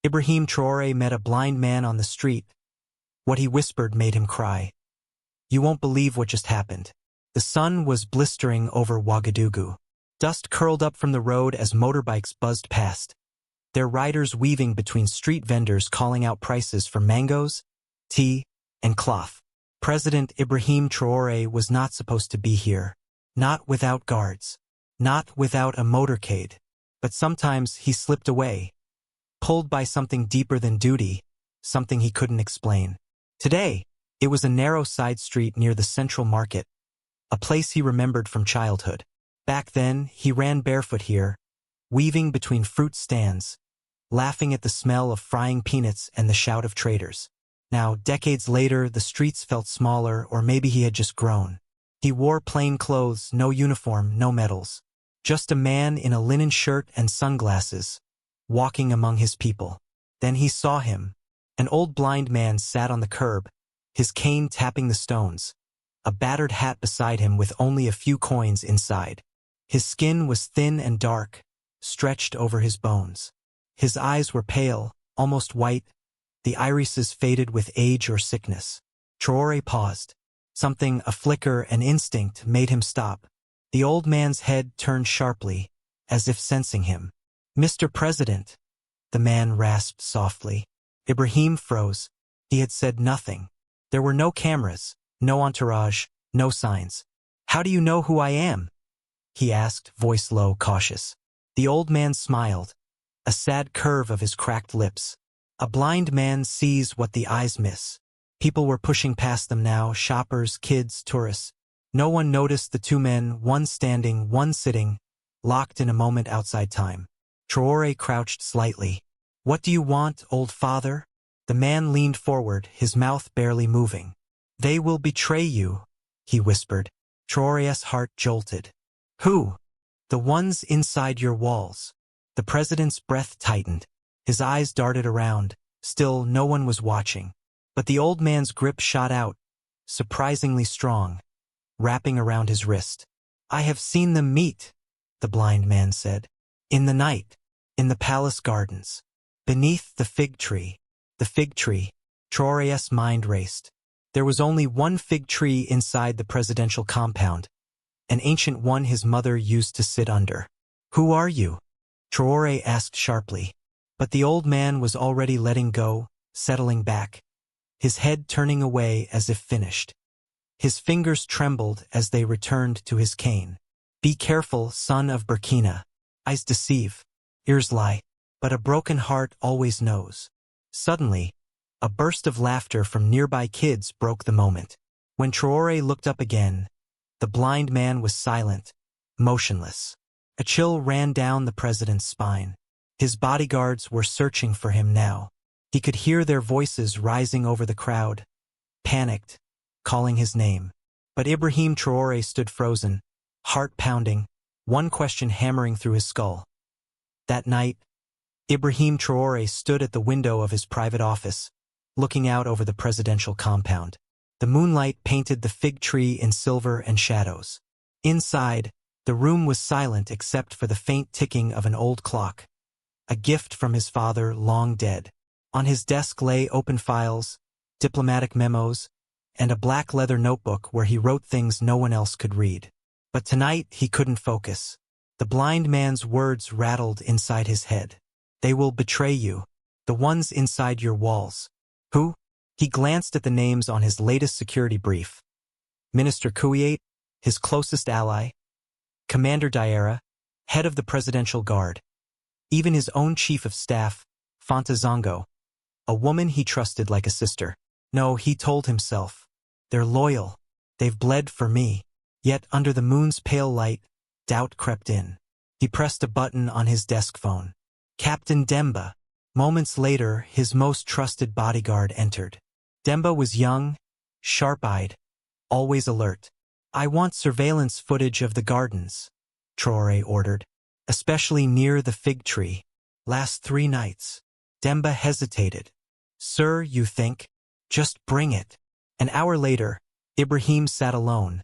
Ibrahim Traoré met a blind man on the street. What he whispered made him cry. You won't believe what just happened. The sun was blistering over Ouagadougou. Dust curled up from the road as motorbikes buzzed past, their riders weaving between street vendors calling out prices for mangoes, tea, and cloth. President Ibrahim Traoré was not supposed to be here. Not without guards. Not without a motorcade. But sometimes he slipped away, pulled by something deeper than duty, something he couldn't explain. Today, it was a narrow side street near the central market, a place he remembered from childhood. Back then, he ran barefoot here, weaving between fruit stands, laughing at the smell of frying peanuts and the shout of traders. Now, decades later, the streets felt smaller, or maybe he had just grown. He wore plain clothes, no uniform, no medals. Just a man in a linen shirt and sunglasses, walking among his people. Then he saw him. An old blind man sat on the curb, his cane tapping the stones, a battered hat beside him with only a few coins inside. His skin was thin and dark, stretched over his bones. His eyes were pale, almost white, the irises faded with age or sickness. Traoré paused. Something, a flicker, an instinct, made him stop. The old man's head turned sharply, as if sensing him. Mr. President, the man rasped softly. Ibrahim froze. He had said nothing. There were no cameras, no entourage, no signs. How do you know who I am? He asked, voice low, cautious. The old man smiled, a sad curve of his cracked lips. A blind man sees what the eyes miss. People were pushing past them now, shoppers, kids, tourists. No one noticed the two men, one standing, one sitting, locked in a moment outside time. Traoré crouched slightly. What do you want, old father? The man leaned forward, his mouth barely moving. They will betray you, he whispered. Traoré's heart jolted. Who? The ones inside your walls. The president's breath tightened. His eyes darted around. Still, no one was watching. But the old man's grip shot out, surprisingly strong, wrapping around his wrist. I have seen them meet, the blind man said. In the night, in the palace gardens, beneath the fig tree. The fig tree. Traoré's mind raced. There was only one fig tree inside the presidential compound, an ancient one his mother used to sit under. Who are you? Traoré asked sharply. But the old man was already letting go, settling back, his head turning away as if finished. His fingers trembled as they returned to his cane. Be careful, son of Burkina. Eyes deceive, ears lie, but a broken heart always knows. Suddenly, a burst of laughter from nearby kids broke the moment. When Traoré looked up again, the blind man was silent, motionless. A chill ran down the president's spine. His bodyguards were searching for him now. He could hear their voices rising over the crowd, panicked, calling his name. But Ibrahim Traoré stood frozen, heart pounding, one question hammering through his skull. That night, Ibrahim Traoré stood at the window of his private office, looking out over the presidential compound. The moonlight painted the fig tree in silver and shadows. Inside, the room was silent except for the faint ticking of an old clock, a gift from his father long dead. On his desk lay open files, diplomatic memos, and a black leather notebook where he wrote things no one else could read. But tonight he couldn't focus. The blind man's words rattled inside his head. They will betray you, the ones inside your walls. Who? He glanced at the names on his latest security brief. Minister Kouiat, his closest ally, Commander Diarra, head of the Presidential Guard, even his own chief of staff, Fanta Zongo, a woman he trusted like a sister. No, he told himself, they're loyal, they've bled for me. Yet under the moon's pale light, doubt crept in. He pressed a button on his desk phone. Captain Demba. Moments later, his most trusted bodyguard entered. Demba was young, sharp-eyed, always alert. I want surveillance footage of the gardens, Traoré ordered, especially near the fig tree. Last 3 nights. Demba hesitated. Sir, you think? Just bring it. An hour later, Ibrahim sat alone,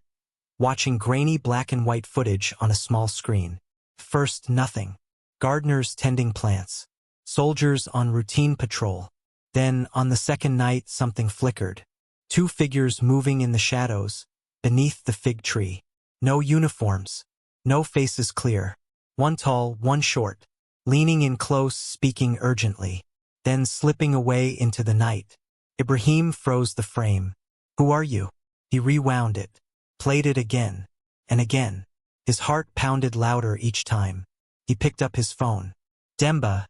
watching grainy black and white footage on a small screen. First, nothing. Gardeners tending plants. soldiers on routine patrol. Then, on the second night, something flickered. 2 figures moving in the shadows, beneath the fig tree. No uniforms. No faces clear. One tall, one short. Leaning in close, speaking urgently. Then slipping away into the night. Ibrahim froze the frame. "Who are you?" He rewound it. Played it again. And again. His heart pounded louder each time. He picked up his phone. "Demba,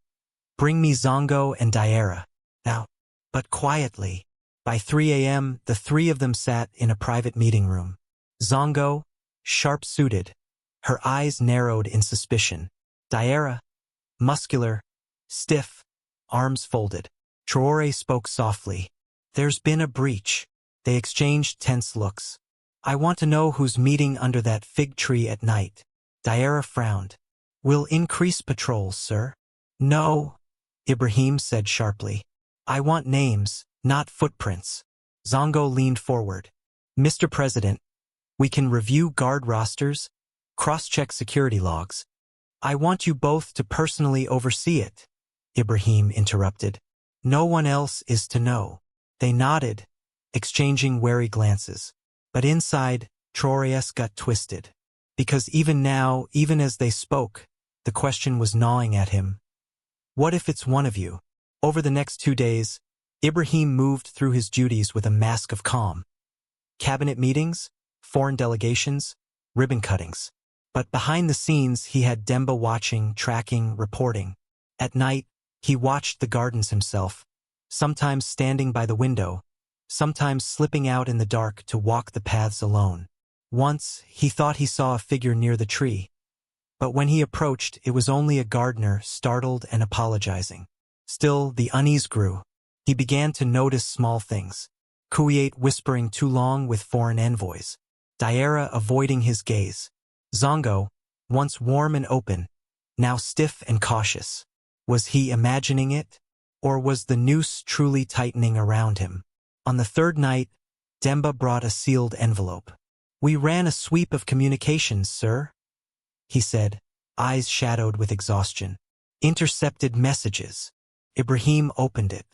bring me Zongo and Diarra. Now." But quietly. By 3 a.m., the 3 of them sat in a private meeting room. Zongo, sharp-suited. Her eyes narrowed in suspicion. Diarra, muscular, stiff, arms folded. Traoré spoke softly. "There's been a breach." They exchanged tense looks. "I want to know who's meeting under that fig tree at night." Diarra frowned. "We'll increase patrols, sir." "No," Ibrahim said sharply. "I want names, not footprints." Zongo leaned forward. "Mr. President, we can review guard rosters, cross-check security logs. I want you both to personally oversee it," Ibrahim interrupted. "No one else is to know." They nodded, exchanging wary glances. But inside, Traoré's gut twisted. Because even now, even as they spoke, the question was gnawing at him. What if it's one of you? Over the next 2 days, Ibrahim moved through his duties with a mask of calm. Cabinet meetings, foreign delegations, ribbon cuttings. But behind the scenes, he had Demba watching, tracking, reporting. At night, he watched the gardens himself, sometimes standing by the window, sometimes slipping out in the dark to walk the paths alone. Once, he thought he saw a figure near the tree. But when he approached, it was only a gardener, startled and apologizing. Still, the unease grew. He began to notice small things. Kuwait whispering too long with foreign envoys. Diarra avoiding his gaze. Zongo, once warm and open, now stiff and cautious. Was he imagining it? Or was the noose truly tightening around him? On the 3rd night, Demba brought a sealed envelope. "We ran a sweep of communications, sir," he said, eyes shadowed with exhaustion. "Intercepted messages." Ibrahim opened it.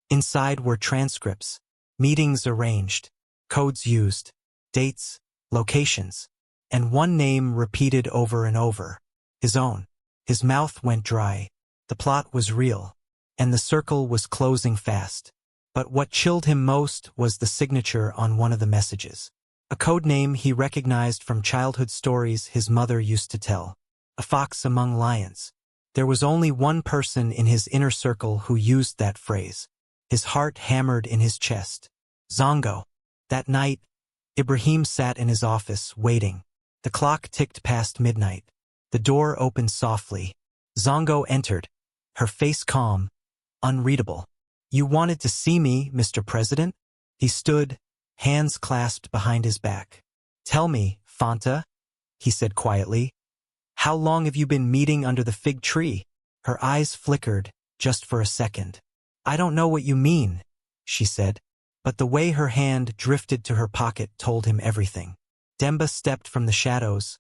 Inside were transcripts, meetings arranged, codes used, dates, locations, and one name repeated over and over. His own. His mouth went dry. The plot was real, and the circle was closing fast. But what chilled him most was the signature on one of the messages. A code name he recognized from childhood stories his mother used to tell. A fox among lions. There was only one person in his inner circle who used that phrase. His heart hammered in his chest. Zongo. That night, Ibrahim sat in his office, waiting. The clock ticked past midnight. The door opened softly. Zongo entered, her face calm, unreadable. "You wanted to see me, Mr. President?" He stood, hands clasped behind his back. "Tell me, Fanta," he said quietly. "How long have you been meeting under the fig tree?" Her eyes flickered, just for a second. "I don't know what you mean," she said. But the way her hand drifted to her pocket told him everything. Demba stepped from the shadows,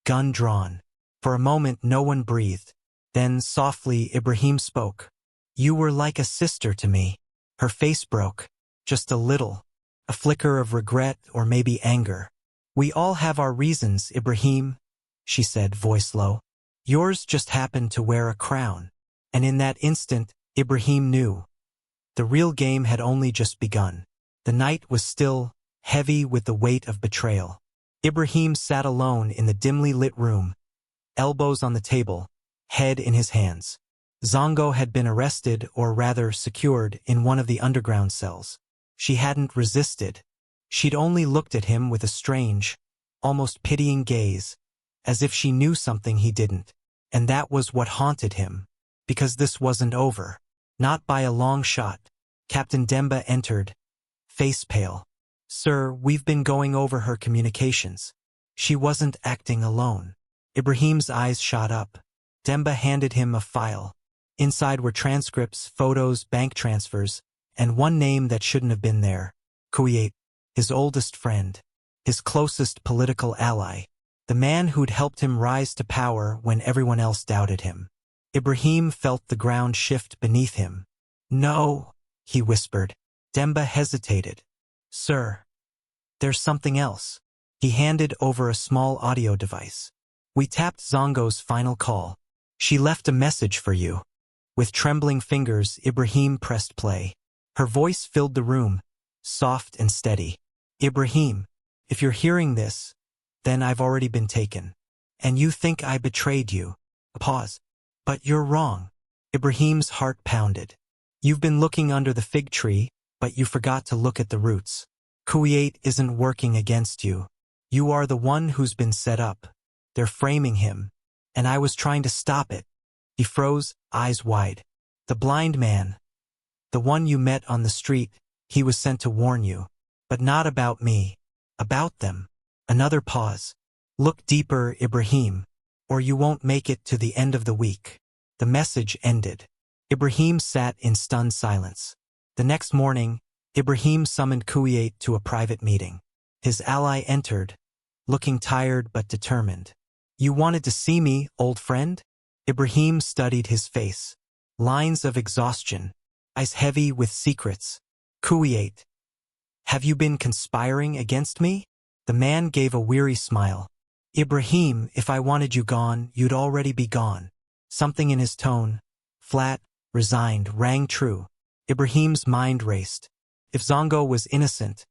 gun drawn. For a moment no one breathed. Then, softly, Ibrahim spoke. "You were like a sister to me." Her face broke, just a little. A flicker of regret or maybe anger. "We all have our reasons, Ibrahim," she said, voice low. "Yours just happened to wear a crown." And in that instant, Ibrahim knew. The real game had only just begun. The night was still, heavy with the weight of betrayal. Ibrahim sat alone in the dimly lit room, elbows on the table, head in his hands. Zongo had been arrested, or rather secured, in one of the underground cells. She hadn't resisted. She'd only looked at him with a strange, almost pitying gaze, as if she knew something he didn't. And that was what haunted him, because this wasn't over. Not by a long shot. Captain Demba entered, face pale. "Sir, we've been going over her communications. She wasn't acting alone." Ibrahim's eyes shot up. Demba handed him a file. Inside were transcripts, photos, bank transfers, and one name that shouldn't have been there. Kuwait, his oldest friend, his closest political ally, the man who'd helped him rise to power when everyone else doubted him. Ibrahim felt the ground shift beneath him. "No," he whispered. Demba hesitated. "Sir, there's something else." He handed over a small audio device. "We tapped Zongo's final call. She left a message for you." With trembling fingers, Ibrahim pressed play. Her voice filled the room, soft and steady. "Ibrahim, if you're hearing this, then I've already been taken. And you think I betrayed you." A pause. "But you're wrong." Ibrahim's heart pounded. "You've been looking under the fig tree, but you forgot to look at the roots. Kuwait isn't working against you. You are the one who's been set up. They're framing him. And I was trying to stop it." He froze, eyes wide. "The blind man. The one you met on the street, he was sent to warn you. But not about me. About them." Another pause. "Look deeper, Ibrahim, or you won't make it to the end of the week." The message ended. Ibrahim sat in stunned silence. The next morning, Ibrahim summoned Kuwait to a private meeting. His ally entered, looking tired but determined. "You wanted to see me, old friend?" Ibrahim studied his face. Lines of exhaustion, eyes heavy with secrets. "Kuwait, have you been conspiring against me?" The man gave a weary smile. "Ibrahim, if I wanted you gone, you'd already be gone." Something in his tone, flat, resigned, rang true. Ibrahim's mind raced. If Zongo was innocent,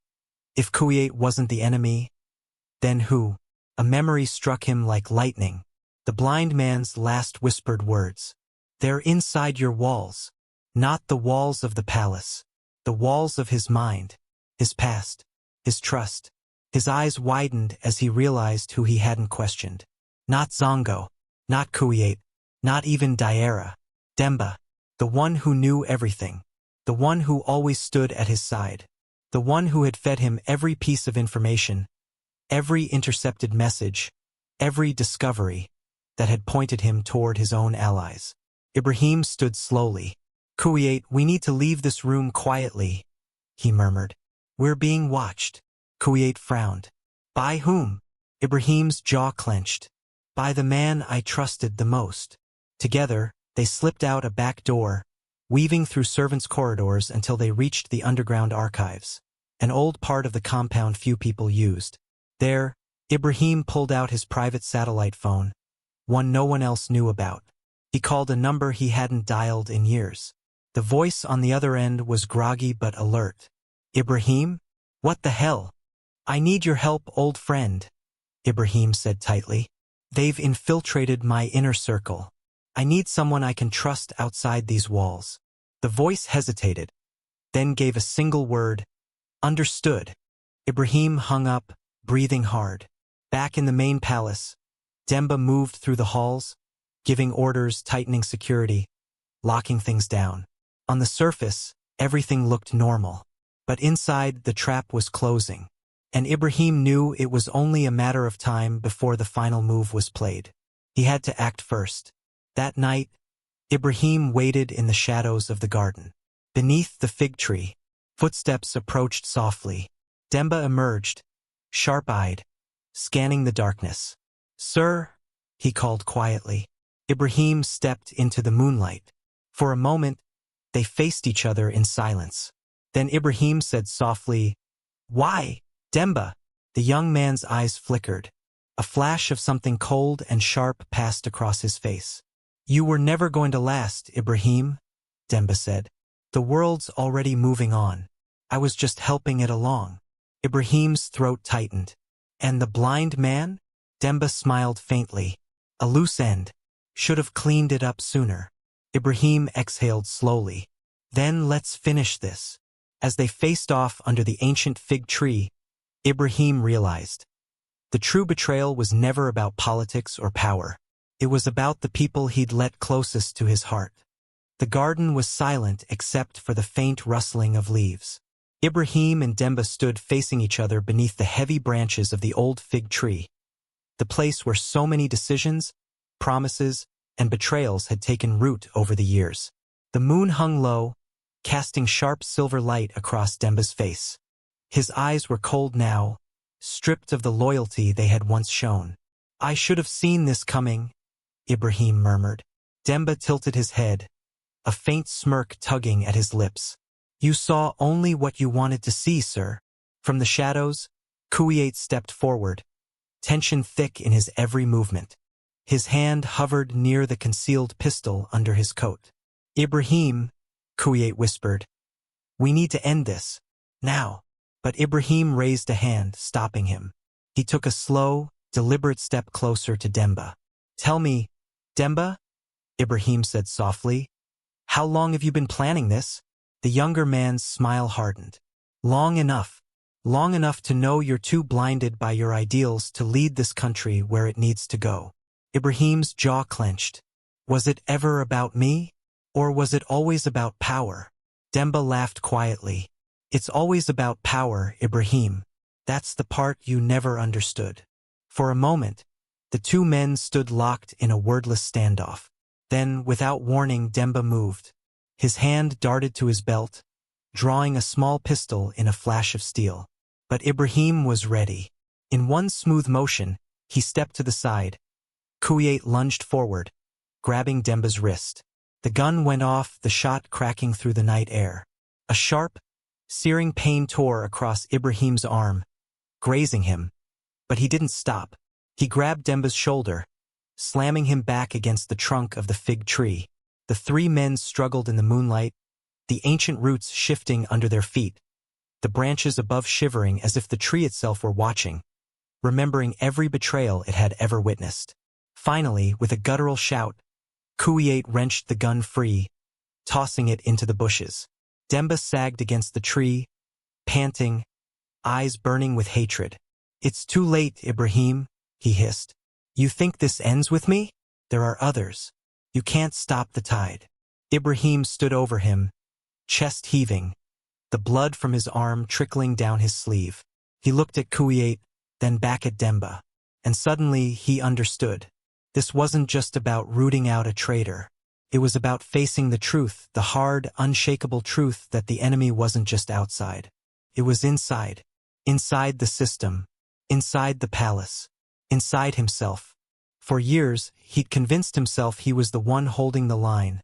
if Kuwait wasn't the enemy, then who? A memory struck him like lightning. The blind man's last whispered words. "They're inside your walls. Not the walls of the palace. The walls of his mind, his past, his trust." His eyes widened as he realized who he hadn't questioned. Not Zongo, not Kuwait, not even Daira. Demba, the one who knew everything. The one who always stood at his side. The one who had fed him every piece of information, every intercepted message, every discovery that had pointed him toward his own allies. Ibrahim stood slowly. "Kuwait, we need to leave this room quietly," he murmured. "We're being watched." Kuwait frowned. "By whom?" Ibrahim's jaw clenched. "By the man I trusted the most." Together, they slipped out a back door, weaving through servants' corridors until they reached the underground archives, an old part of the compound few people used. There, Ibrahim pulled out his private satellite phone, one no one else knew about. He called a number he hadn't dialed in years. The voice on the other end was groggy but alert. "Ibrahim? What the hell?" "I need your help, old friend," Ibrahim said tightly. "They've infiltrated my inner circle. I need someone I can trust outside these walls." The voice hesitated, then gave a single word, "Understood." Ibrahim hung up, breathing hard. Back in the main palace, Demba moved through the halls, giving orders, tightening security, locking things down. On the surface, everything looked normal. But inside, the trap was closing. And Ibrahim knew it was only a matter of time before the final move was played. He had to act first. That night, Ibrahim waited in the shadows of the garden. Beneath the fig tree, footsteps approached softly. Demba emerged, sharp-eyed, scanning the darkness. "Sir," he called quietly. Ibrahim stepped into the moonlight. For a moment, they faced each other in silence. Then Ibrahim said softly, "Why, Demba?" The young man's eyes flickered. A flash of something cold and sharp passed across his face. "You were never going to last, Ibrahim," Demba said. "The world's already moving on. I was just helping it along." Ibrahim's throat tightened. "And the blind man?" Demba smiled faintly. "A loose end. Should have cleaned it up sooner." Ibrahim exhaled slowly. "Then let's finish this." As they faced off under the ancient fig tree, Ibrahim realized the true betrayal was never about politics or power. It was about the people he'd let closest to his heart. The garden was silent except for the faint rustling of leaves. Ibrahim and Demba stood facing each other beneath the heavy branches of the old fig tree, the place where so many decisions, promises, and betrayals had taken root over the years. The moon hung low, casting sharp silver light across Demba's face. His eyes were cold now, stripped of the loyalty they had once shown. "I should have seen this coming," Ibrahim murmured. Demba tilted his head, a faint smirk tugging at his lips. You saw only what you wanted to see, sir. From the shadows, Kuwait stepped forward, tension thick in his every movement. His hand hovered near the concealed pistol under his coat. Ibrahim, Kuwait whispered, we need to end this. Now. But Ibrahim raised a hand, stopping him. He took a slow, deliberate step closer to Demba. Tell me, Demba, Ibrahim said softly, how long have you been planning this? The younger man's smile hardened. Long enough to know you're too blinded by your ideals to lead this country where it needs to go. Ibrahim's jaw clenched. Was it ever about me? Or was it always about power? Demba laughed quietly. It's always about power, Ibrahim. That's the part you never understood. For a moment, the two men stood locked in a wordless standoff. Then, without warning, Demba moved. His hand darted to his belt, drawing a small pistol in a flash of steel. But Ibrahim was ready. In one smooth motion, he stepped to the side. Kuwait lunged forward, grabbing Demba's wrist. The gun went off, the shot cracking through the night air. A sharp, searing pain tore across Ibrahim's arm, grazing him. But he didn't stop. He grabbed Demba's shoulder, slamming him back against the trunk of the fig tree. The three men struggled in the moonlight, the ancient roots shifting under their feet, the branches above shivering as if the tree itself were watching, remembering every betrayal it had ever witnessed. Finally, with a guttural shout, Kuwait wrenched the gun free, tossing it into the bushes. Demba sagged against the tree, panting, eyes burning with hatred. It's too late, Ibrahim, he hissed. You think this ends with me? There are others. You can't stop the tide. Ibrahim stood over him, chest heaving, the blood from his arm trickling down his sleeve. He looked at Kuwait, then back at Demba. And suddenly he understood. This wasn't just about rooting out a traitor. It was about facing the truth, the hard, unshakable truth that the enemy wasn't just outside. It was inside. Inside the system. Inside the palace. Inside himself. For years, he'd convinced himself he was the one holding the line,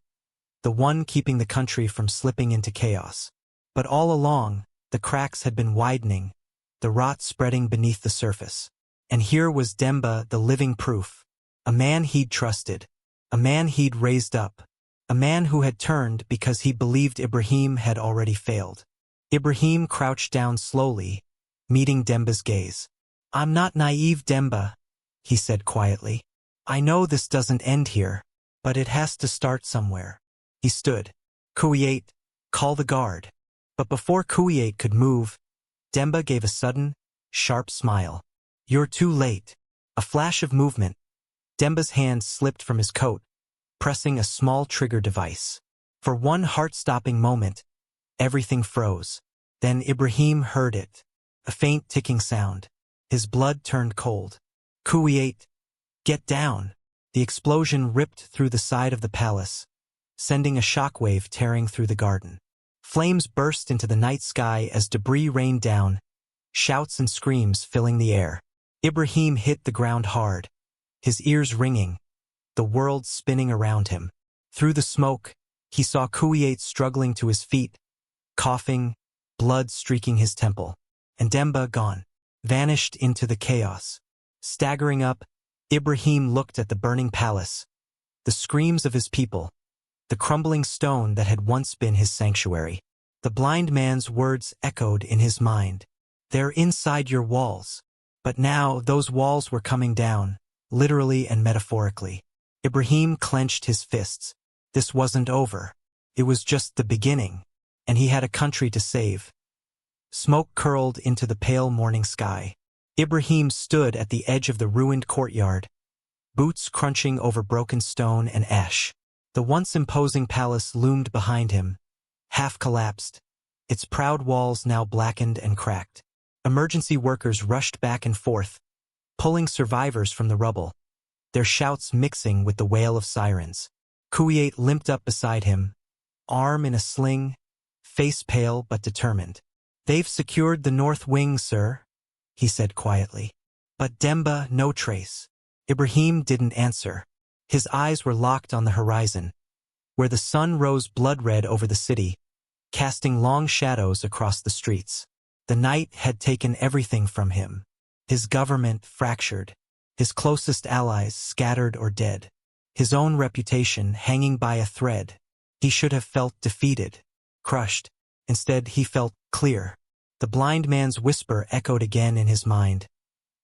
the one keeping the country from slipping into chaos. But all along, the cracks had been widening, the rot spreading beneath the surface. And here was Demba, the living proof. A man he'd trusted. A man he'd raised up. A man who had turned because he believed Ibrahim had already failed. Ibrahim crouched down slowly, meeting Demba's gaze. I'm not naive, Demba, he said quietly. I know this doesn't end here, but it has to start somewhere. He stood. Kuwait, call the guard. But before Kuwait could move, Demba gave a sudden, sharp smile. You're too late. A flash of movement. Demba's hand slipped from his coat, pressing a small trigger device. For one heart-stopping moment, everything froze. Then Ibrahim heard it, a faint ticking sound. His blood turned cold. Kuwait, get down. The explosion ripped through the side of the palace, sending a shockwave tearing through the garden. Flames burst into the night sky as debris rained down, shouts and screams filling the air. Ibrahim hit the ground hard, his ears ringing, the world spinning around him. Through the smoke, he saw Kuwait struggling to his feet, coughing, blood streaking his temple. And Demba gone, vanished into the chaos. Staggering up, Ibrahim looked at the burning palace, the screams of his people, the crumbling stone that had once been his sanctuary. The blind man's words echoed in his mind. They're inside your walls. But now those walls were coming down, literally and metaphorically. Ibrahim clenched his fists. This wasn't over. It was just the beginning. And he had a country to save. Smoke curled into the pale morning sky. Ibrahim stood at the edge of the ruined courtyard, boots crunching over broken stone and ash. The once imposing palace loomed behind him, half collapsed, its proud walls now blackened and cracked. Emergency workers rushed back and forth, pulling survivors from the rubble, their shouts mixing with the wail of sirens. Kuwait limped up beside him, arm in a sling, face pale but determined. They've secured the north wing, sir, he said quietly. But Demba, no trace. Ibrahim didn't answer. His eyes were locked on the horizon, where the sun rose blood-red over the city, casting long shadows across the streets. The night had taken everything from him. His government fractured, his closest allies scattered or dead, his own reputation hanging by a thread. He should have felt defeated, crushed. Instead, he felt clear. The blind man's whisper echoed again in his mind.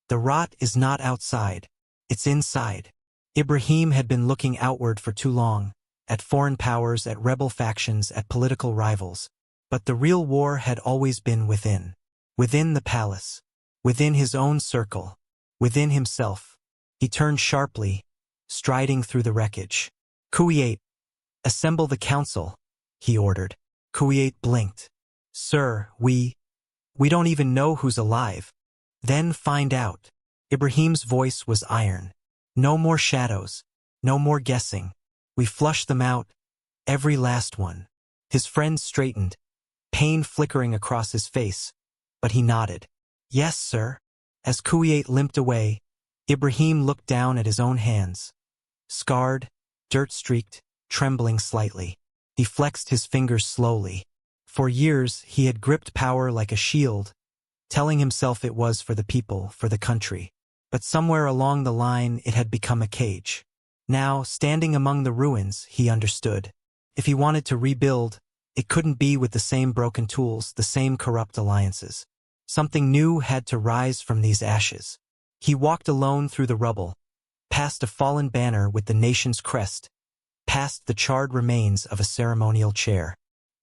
The rot is not outside, it's inside. Ibrahim had been looking outward for too long, at foreign powers, at rebel factions, at political rivals. But the real war had always been within. Within the palace. Within his own circle. Within himself. He turned sharply, striding through the wreckage. Kuwait, assemble the council, he ordered. Kuwait blinked. Sir, we don't even know who's alive. Then find out. Ibrahim's voice was iron. No more shadows. No more guessing. We flush them out. Every last one. His friend straightened, pain flickering across his face, but he nodded. Yes, sir. As Kuwait limped away, Ibrahim looked down at his own hands. Scarred, dirt-streaked, trembling slightly. He flexed his fingers slowly. For years, he had gripped power like a shield, telling himself it was for the people, for the country. But somewhere along the line, it had become a cage. Now, standing among the ruins, he understood. If he wanted to rebuild, it couldn't be with the same broken tools, the same corrupt alliances. Something new had to rise from these ashes. He walked alone through the rubble, past a fallen banner with the nation's crest, past the charred remains of a ceremonial chair.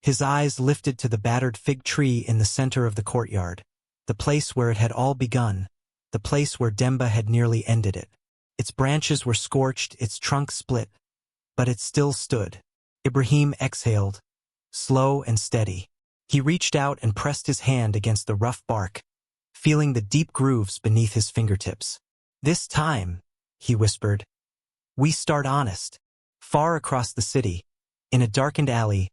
His eyes lifted to the battered fig tree in the center of the courtyard, the place where it had all begun, the place where Demba had nearly ended it. Its branches were scorched, its trunk split, but it still stood. Ibrahim exhaled, slow and steady. He reached out and pressed his hand against the rough bark, feeling the deep grooves beneath his fingertips. This time, he whispered, we start honest. Far across the city, in a darkened alley,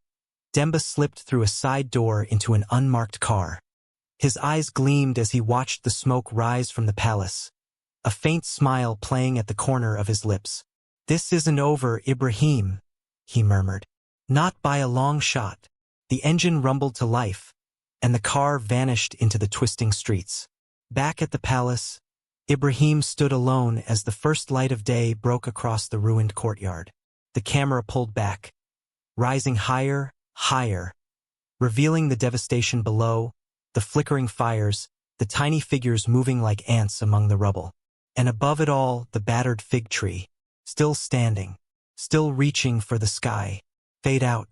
Demba slipped through a side door into an unmarked car. His eyes gleamed as he watched the smoke rise from the palace, a faint smile playing at the corner of his lips. This isn't over, Ibrahim, he murmured. Not by a long shot. The engine rumbled to life, and the car vanished into the twisting streets. Back at the palace, Ibrahim stood alone as the first light of day broke across the ruined courtyard. The camera pulled back, rising higher, higher, revealing the devastation below, the flickering fires, the tiny figures moving like ants among the rubble. And above it all, the battered fig tree, still standing, still reaching for the sky. Fade out,